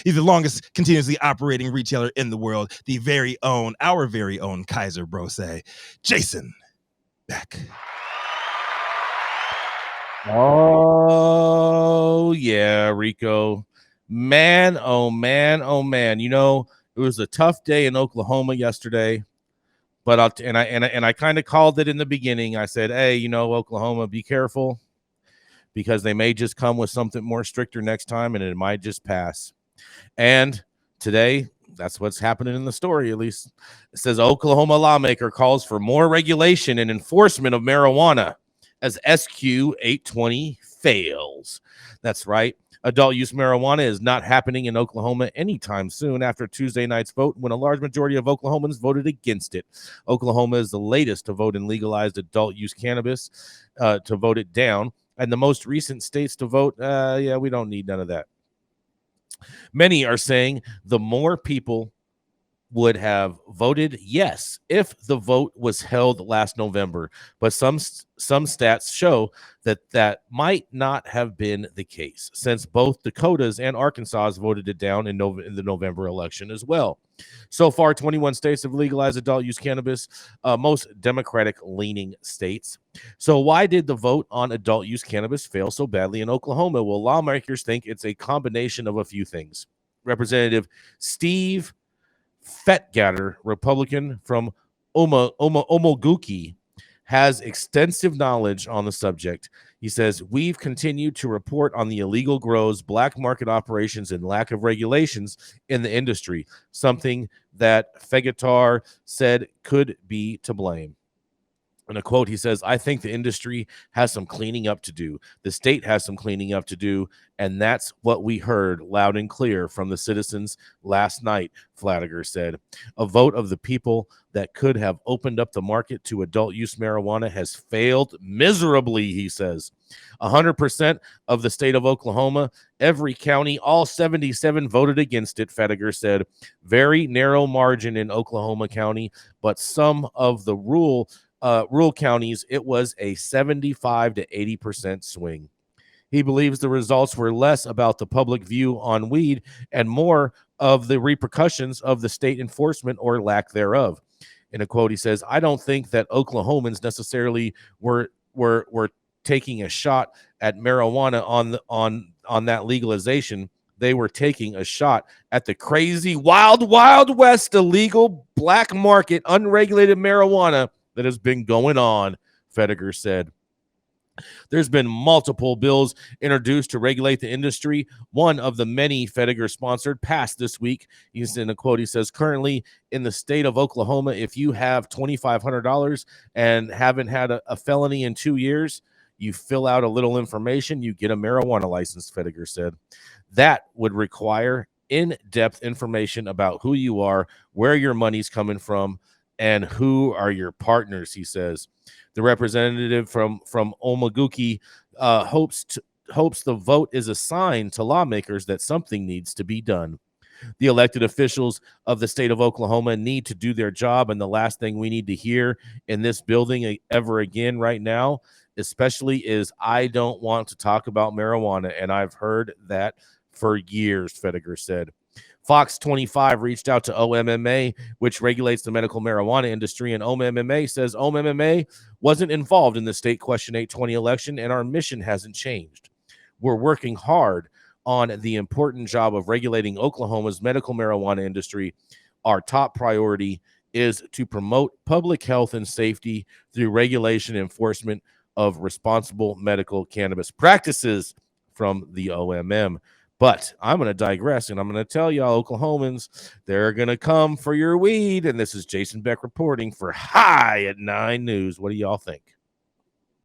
He's the longest continuously operating retailer in the world, our very own Kaiser Brose, Jason Beck. Oh, yeah, Rico. Man, oh, man, oh, man. You know, it was a tough day in Oklahoma yesterday, but I kind of called it in the beginning. I said, hey, you know, Oklahoma, be careful because they may just come with something more stricter next time and it might just pass. And today, that's what's happening in the story, at least. It says Oklahoma lawmaker calls for more regulation and enforcement of marijuana as SQ 820 fails. That's right. Adult use marijuana is not happening in Oklahoma anytime soon after Tuesday night's vote when a large majority of Oklahomans voted against it. Oklahoma is the latest to vote in legalized adult use cannabis, to vote it down, and the most recent states to vote, yeah, we don't need none of that. Many are saying the more people would have voted yes if the vote was held last November, but some stats show that might not have been the case since both Dakotas and Arkansas voted it down in the November election as well. So far, 21 states have legalized adult use cannabis, most Democratic-leaning states. So why did the vote on adult use cannabis fail so badly in Oklahoma? Well, lawmakers think it's a combination of a few things. Representative Steve Fetgatter, Republican from Omoguki, has extensive knowledge on the subject. He says, we've continued to report on the illegal grows, black market operations, and lack of regulations in the industry, something that Fegatar said could be to blame. In a quote, he says, I think the industry has some cleaning up to do. The state has some cleaning up to do. And that's what we heard loud and clear from the citizens last night, Flanagan said. A vote of the people that could have opened up the market to adult use marijuana has failed miserably, he says. 100% of the state of Oklahoma, every county, all 77 voted against it, Flanagan said. Very narrow margin in Oklahoma County, but some of the rural counties, it was a 75 to 80% swing. He believes the results were less about the public view on weed and more of the repercussions of the state enforcement or lack thereof. In a quote, he says, I don't think that Oklahomans necessarily were taking a shot at marijuana on that legalization. They were taking a shot at the crazy, wild west illegal black market, unregulated marijuana that has been going on, Fettiger said. There's been multiple bills introduced to regulate the industry. One of the many Fettiger sponsored passed this week. He's in a quote. He says, currently in the state of Oklahoma, if you have $2,500 and haven't had a felony in 2 years, you fill out a little information, you get a marijuana license, Fettiger said. That would require in-depth information about who you are, where your money's coming from, and who are your partners, he says. The representative from Omoguki hopes the vote is a sign to lawmakers that something needs to be done. The elected officials of the state of Oklahoma need to do their job, and the last thing we need to hear in this building ever again right now, especially, is I don't want to talk about marijuana, and I've heard that for years, Fettiger said. Fox 25 reached out to OMMA, which regulates the medical marijuana industry, and OMMA says OMMA wasn't involved in the state Question 820 election, and our mission hasn't changed. We're working hard on the important job of regulating Oklahoma's medical marijuana industry. Our top priority is to promote public health and safety through regulation and enforcement of responsible medical cannabis practices from the OMM. But I'm going to digress, and I'm going to tell y'all, Oklahomans, they're going to come for your weed. And this is Jason Beck reporting for High at 9 News. What do y'all think?